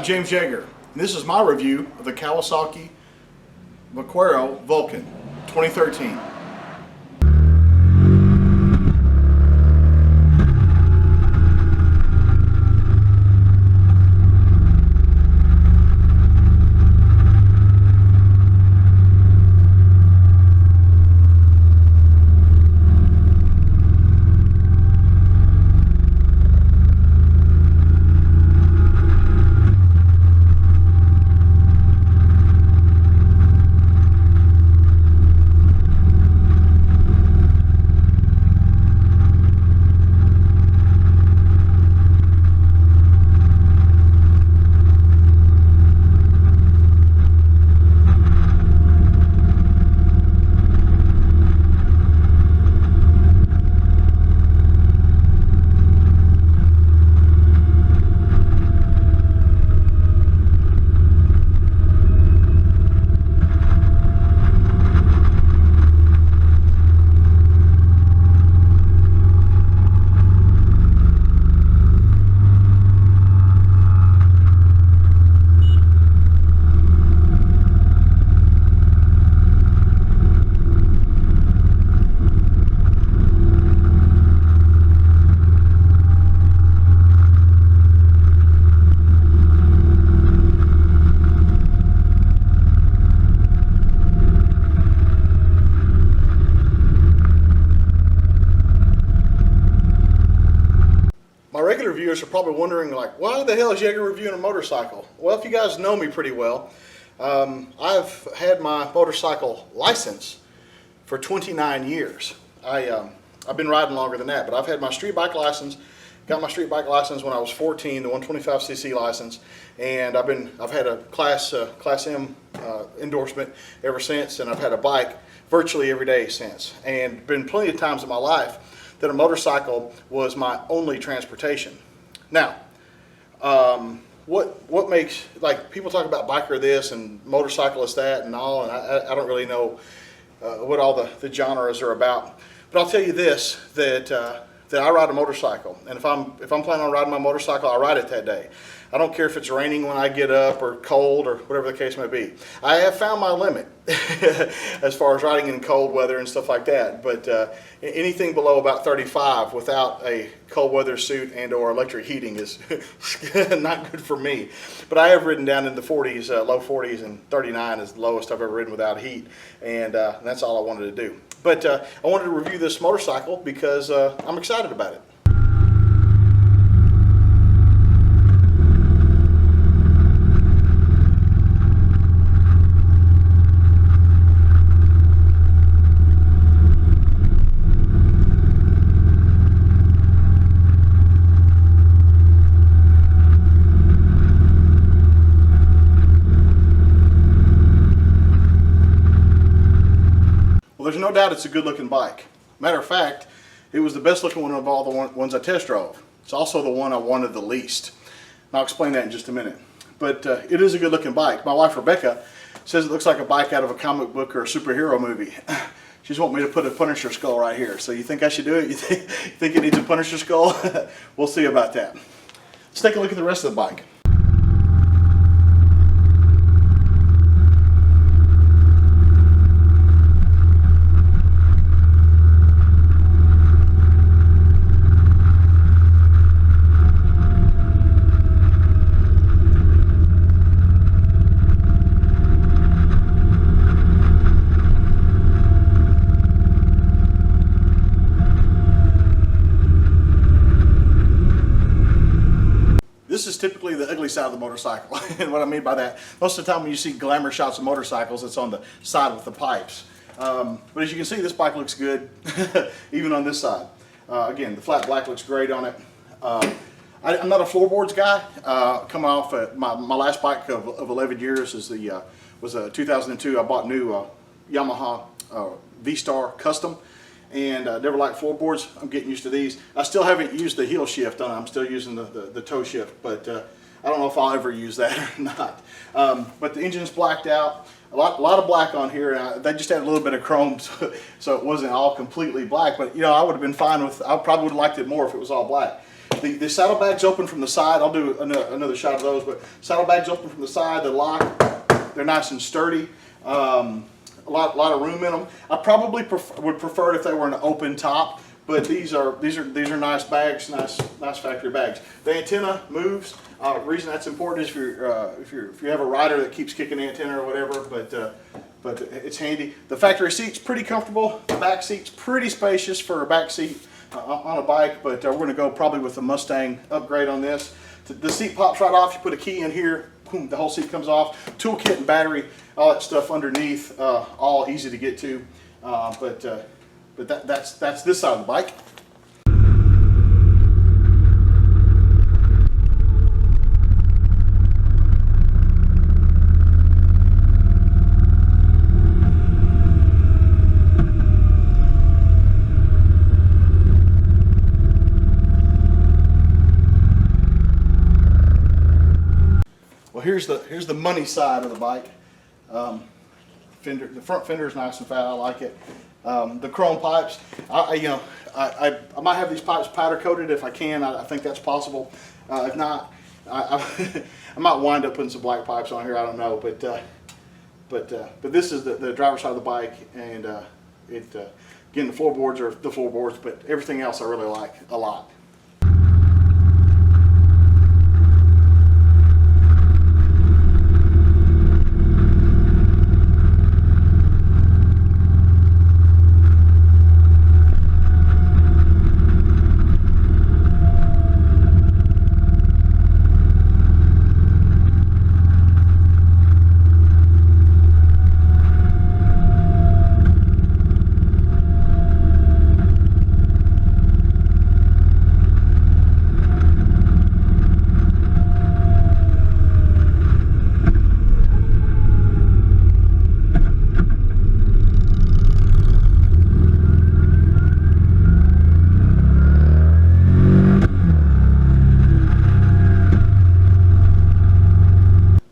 James Yeager, and this is my review of the Kawasaki Vaquero Vulcan 2013. My regular viewers are probably wondering, like, why the hell is Yeager reviewing a motorcycle? Well, if you guys know me pretty well, I've had my motorcycle license for 29 years. I've been riding longer than that, but I've had my street bike license. Got my street bike license when I was 14, the 125cc license, and I've had a Class M endorsement ever since, and I've had a bike virtually every day since. And been plenty of times in my life that a motorcycle was my only transportation. Now, what makes, like, people talk about biker this and motorcyclist that and all, and I don't really know what all the genres are about. But I'll tell you this, that I ride a motorcycle, and if I'm planning on riding my motorcycle, I ride it that day. I don't care if it's raining when I get up or cold or whatever the case may be. I have found my limit as far as riding in cold weather and stuff like that, but anything below about 35 without a cold weather suit and or electric heating is not good for me. But I have ridden down in the 40s, low 40s, and 39 is the lowest I've ever ridden without heat, and that's all I wanted to do. But I wanted to review this motorcycle because I'm excited about it. There's no doubt it's a good looking bike. Matter of fact, it was the best looking one of all the ones I test drove. It's also the one I wanted the least. And I'll explain that in just a minute. But it is a good looking bike. My wife Rebecca says it looks like a bike out of a comic book or a superhero movie. She's wanting me to put a Punisher skull right here. So you think I should do it? You think it needs a Punisher skull? We'll see about that. Let's take a look at the rest of the bike. This is typically the ugly side of the motorcycle. And what I mean by that, most of the time when you see glamour shots of motorcycles, it's on the side with the pipes. But as you can see, this bike looks good, even on this side. Again, the flat black looks great on it. I'm not a floorboards guy. Coming off my last bike of 11 years was a 2002. I bought new Yamaha V-Star Custom. And I never liked floorboards. I'm getting used to these. I still haven't used the heel shift on it. I'm still using the toe shift, but I don't know if I'll ever use that or not. But the engine's blacked out. A lot of black on here. They just had a little bit of chrome, so it wasn't all completely black. But you know, I would have been fine with. I probably would have liked it more if it was all black. The saddlebags open from the side. I'll do another shot of those, but saddlebags open from the side. They lock. They're nice and sturdy. A lot of room in them. I probably would prefer it if they were an open top, but these are nice bags, nice factory bags. The antenna moves. The reason that's important is if you have a rider that keeps kicking the antenna or whatever, but it's handy. The factory seat's pretty comfortable. The back seat's pretty spacious for a back seat on a bike, but we're going to go probably with the Mustang upgrade on this. The seat pops right off. You put a key in here, boom, the whole seat comes off. Toolkit and battery, all that stuff underneath, all easy to get to. But that's this side of the bike. Here's the money side of the bike. The front fender is nice and fat. I like it. The chrome pipes. I might have these pipes powder coated if I can. I think that's possible. If not, I might wind up putting some black pipes on here. I don't know, but this is the driver's side of the bike, and again, the floorboards are the floorboards, but everything else I really like a lot.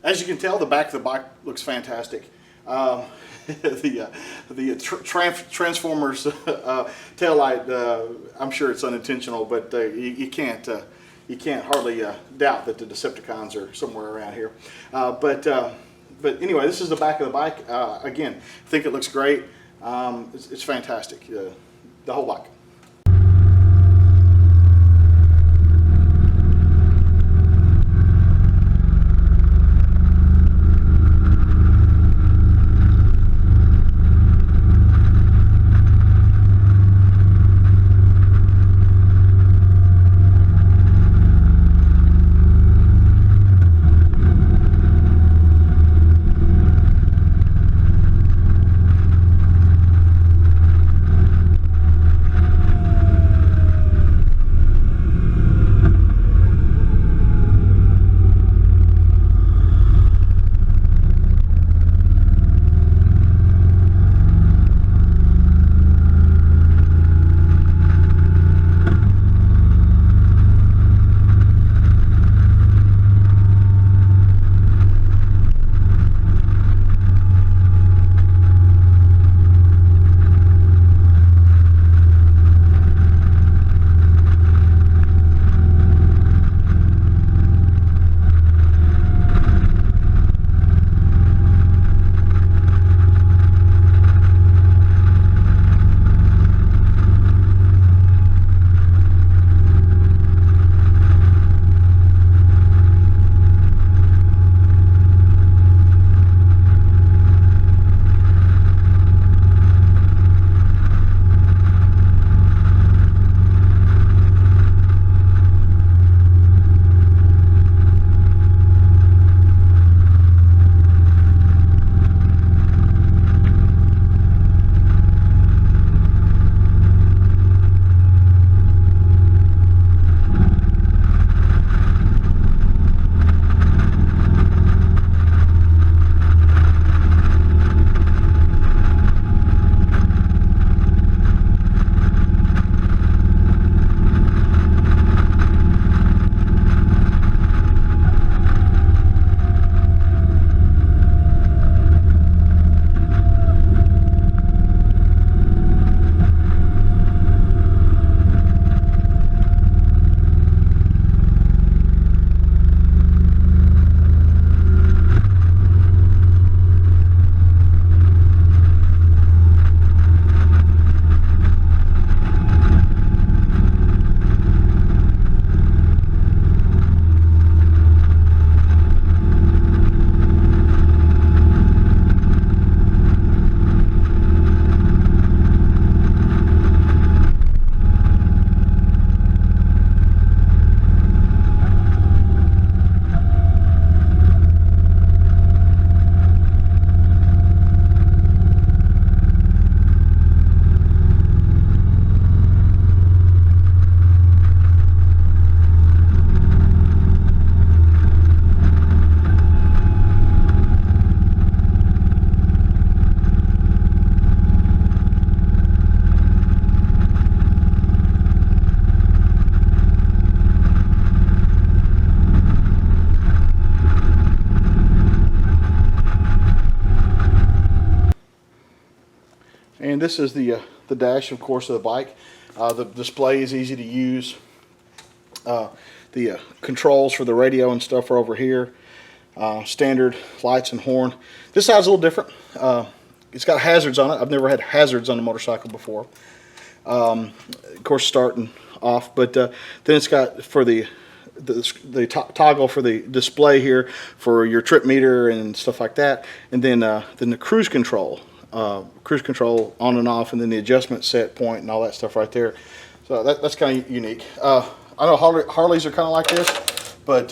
As you can tell, the back of the bike looks fantastic. The Transformers taillight, I'm sure it's unintentional, but you can't hardly doubt that the Decepticons are somewhere around here. But anyway, this is the back of the bike. Again, I think it looks great. It's fantastic, the whole bike. And this is the dash, of course, of the bike. The display is easy to use. The controls for the radio and stuff are over here. Standard lights and horn. This side's a little different. It's got hazards on it. I've never had hazards on a motorcycle before. Of course, starting off, but then it's got for the toggle for the display here for your trip meter and stuff like that, and then the cruise control on and off, and then the adjustment set point and all that stuff right there. So that's kind of unique. I know Harleys are kind of like this, but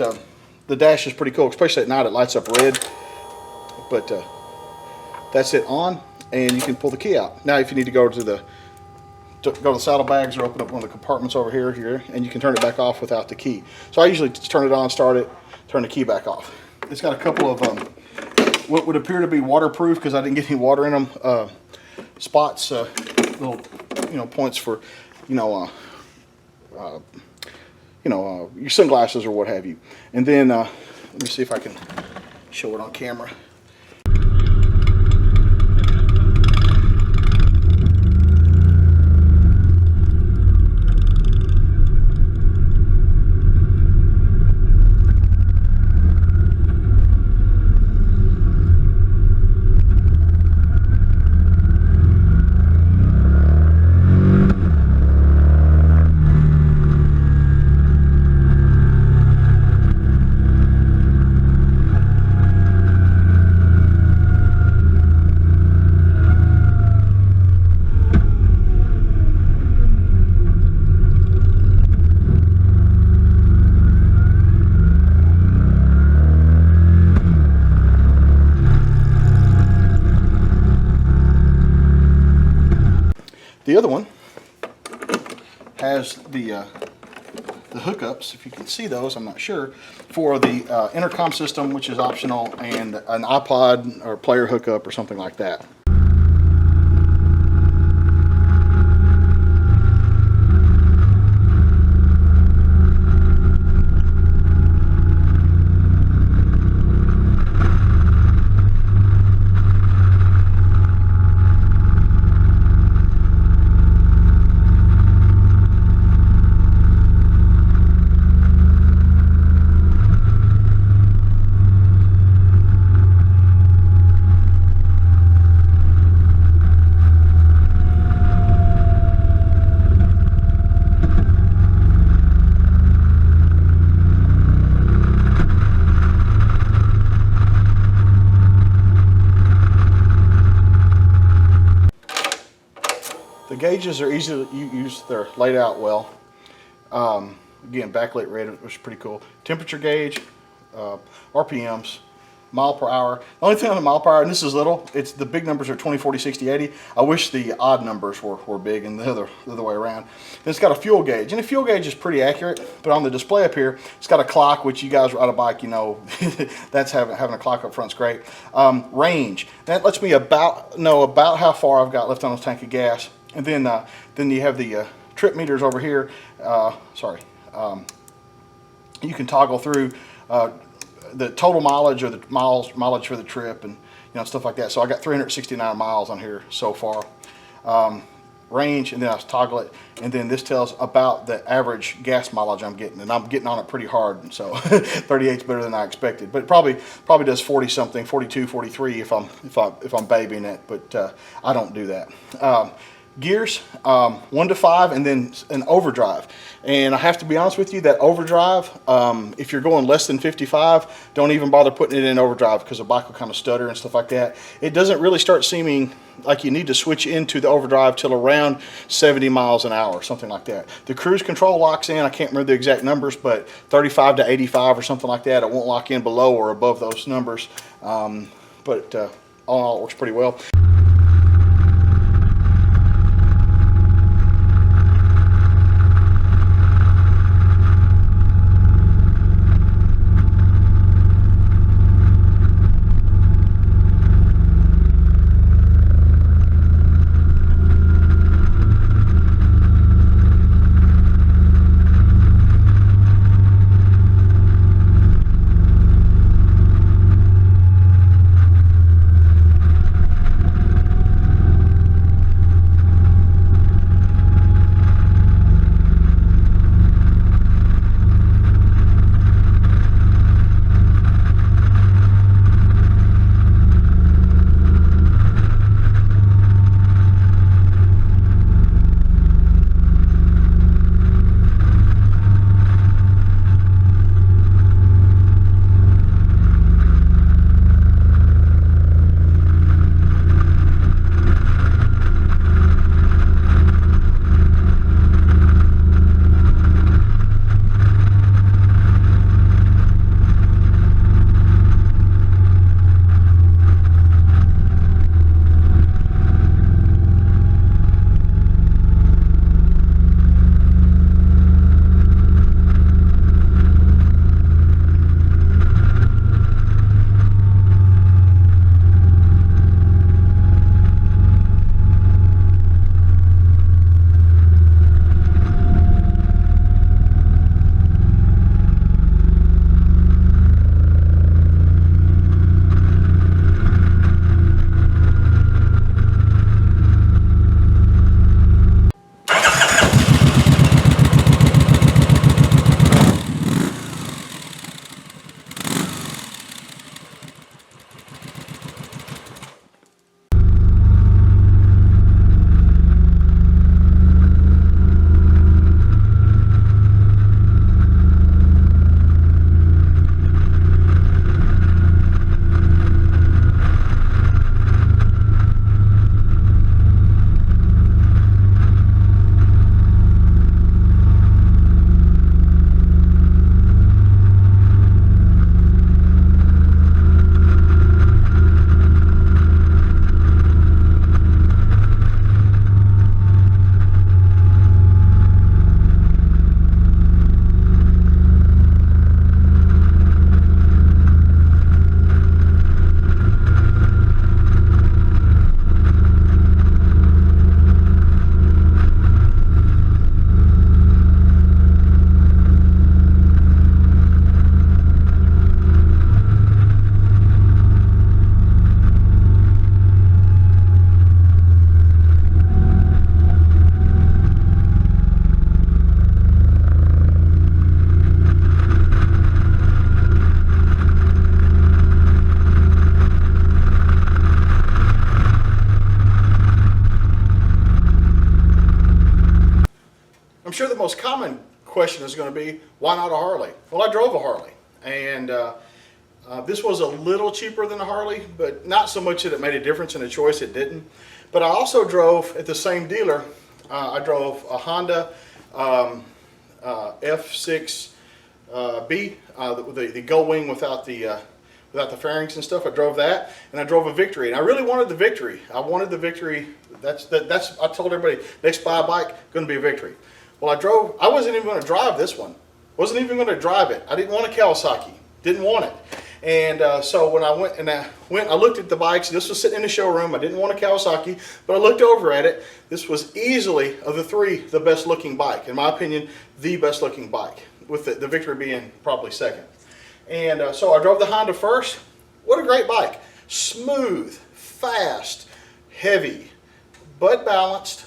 the dash is pretty cool, especially at night. It lights up red, but that's it on, and you can pull the key out. Now if you need to go to the saddlebags or open up one of the compartments over here, and you can turn it back off without the key. So I usually just turn it on, start it, turn the key back off. It's got a couple of what would appear to be waterproof, because I didn't get any water in them, spots, little points for your sunglasses or what have you. And then let me see if I can show it on camera. The other one has the hookups, if you can see those, I'm not sure, for the intercom system, which is optional, and an iPod or player hookup or something like that. The gauges are easy to use. They're laid out well. Again, backlit red, which is pretty cool. Temperature gauge, RPMs, mile per hour. The only thing on the mile per hour, and this is little, it's the big numbers are 20, 40, 60, 80. I wish the odd numbers were big and the other way around. Then it's got a fuel gauge, and the fuel gauge is pretty accurate, but on the display up here, it's got a clock, which you guys ride a bike, that's having a clock up front's great. Range, that lets me know about how far I've got left on this tank of gas. And then you have the trip meters over here. You can toggle through the total mileage or the mileage for the trip, and stuff like that. So I got 369 miles on here so far. Range, and then I toggle it, and then this tells about the average gas mileage I'm getting, and I'm getting on it pretty hard. So 38 is better than I expected, but it probably does 40 something, 42, 43 if I'm babying it, but I don't do that. Gears, 1 to 5, and then an overdrive. And I have to be honest with you, that overdrive, if you're going less than 55, don't even bother putting it in overdrive, because the bike will kind of stutter and stuff like that. It doesn't really start seeming like you need to switch into the overdrive till around 70 miles an hour, something like that. The cruise control locks in, I can't remember the exact numbers, but 35 to 85 or something like that. It won't lock in below or above those numbers. But all in all, it works pretty well. sure the most common question is going to be, why not a Harley? Well, I drove a Harley, and this was a little cheaper than a Harley, but not so much that it made a difference in the choice, it didn't. But I also drove at the same dealer, I drove a Honda F6B, the gull wing without the fairings and stuff. I drove that, and I drove a Victory, and I really wanted the Victory. I wanted the Victory. I told everybody, next buy a bike, going to be a Victory. Well, I wasn't even going to drive this one. Wasn't even going to drive it. I didn't want a Kawasaki. Didn't want it. And so when I looked at the bikes. This was sitting in the showroom. I didn't want a Kawasaki, but I looked over at it. This was easily, of the three, the best looking bike. In my opinion, the best looking bike, with the Victory being probably second. And so I drove the Honda first. What a great bike. Smooth, fast, heavy, but balanced,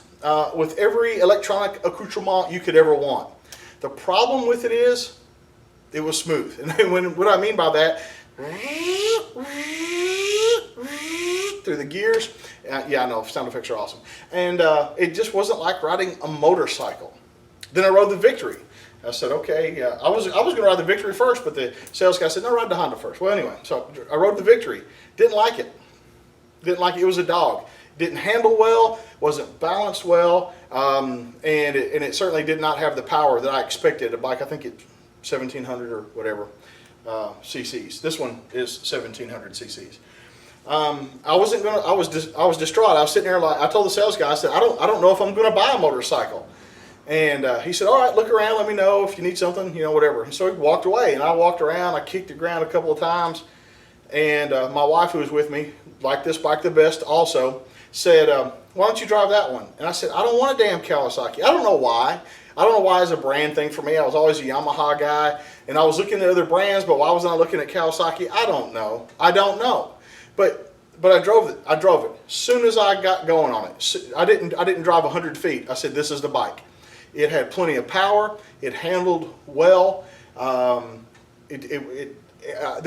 with every electronic accoutrement you could ever want. The problem with it is, it was smooth. And what I mean by that, through the gears, yeah, I know, sound effects are awesome. And it just wasn't like riding a motorcycle. Then I rode the Victory. I said, okay, I was going to ride the Victory first, but the sales guy said, no, ride the Honda first. Well, anyway, so I rode the Victory. Didn't like it. Didn't like it. It was a dog. Didn't handle well, wasn't balanced well, and it certainly did not have the power that I expected. A bike, I think it's 1700 or whatever cc's. This one is 1700 cc's. I was distraught. I was sitting there like, I told the sales guy, I said, I don't know if I'm going to buy a motorcycle. And he said, all right, look around, let me know if you need something, you know, whatever. And so he walked away, and I walked around. I kicked the ground a couple of times, and my wife, who was with me, liked this bike the best also, said, why don't you drive that one? And I said, I don't want a damn Kawasaki. I don't know why. I don't know why it's a brand thing for me. I was always a Yamaha guy, and I was looking at other brands, but why wasn't I looking at Kawasaki? I don't know. I don't know. But I drove it. I drove it. As soon as I got going on it, I didn't drive 100 feet. I said, this is the bike. It had plenty of power. It handled well. There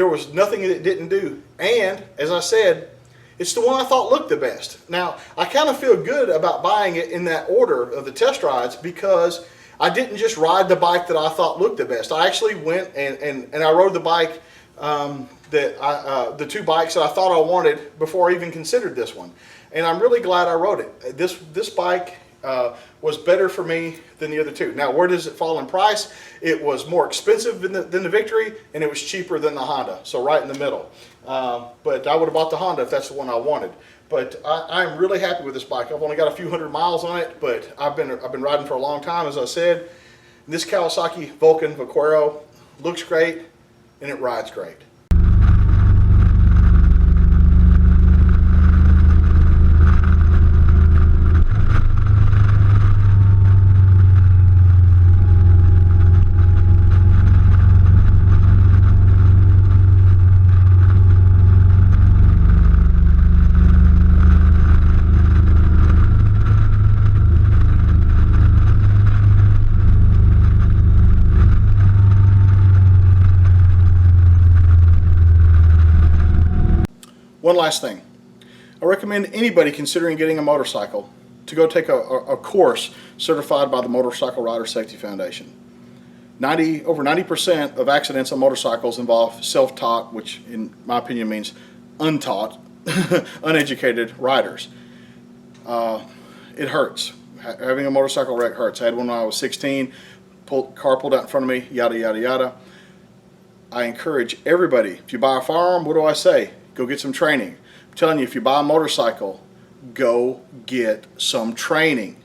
was nothing that it didn't do. And as I said, it's the one I thought looked the best. Now, I kind of feel good about buying it in that order of the test rides, because I didn't just ride the bike that I thought looked the best. I actually went and I rode the bike, the two bikes that I thought I wanted before I even considered this one. And I'm really glad I rode it. This bike was better for me than the other two. Now, where does it fall in price? It was more expensive than the Victory, and it was cheaper than the Honda, so right in the middle. But I would have bought the Honda if that's the one I wanted. But I'm really happy with this bike. I've only got a few hundred miles on it, but I've been riding for a long time, as I said. This Kawasaki Vulcan Vaquero looks great, and it rides great. One last thing. I recommend anybody considering getting a motorcycle to go take a course certified by the Motorcycle Rider Safety Foundation. Over 90% of accidents on motorcycles involve self-taught, which in my opinion means untaught, uneducated riders. It hurts. Having a motorcycle wreck hurts. I had one when I was 16, car pulled out in front of me, yada, yada, yada. I encourage everybody, if you buy a firearm, what do I say? Go get some training. I'm telling you, if you buy a motorcycle, go get some training.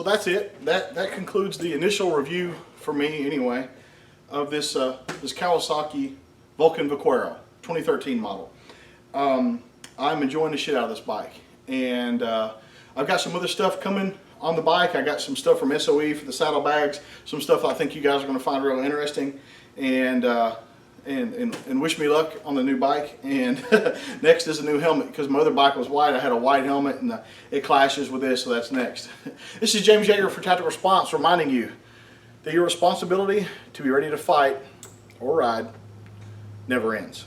So that's it. That concludes the initial review for me anyway of this this Kawasaki Vulcan Vaquero 2013 model. I'm enjoying the shit out of this bike, and I've got some other stuff coming on the bike. I got some stuff from SOE for the saddlebags, some stuff I think you guys are going to find real interesting, and wish me luck on the new bike. And next is a new helmet, because my other bike was white. I had a white helmet, and it clashes with this, so that's next. This is James Yeager for Tactical Response, reminding you that your responsibility to be ready to fight or ride never ends.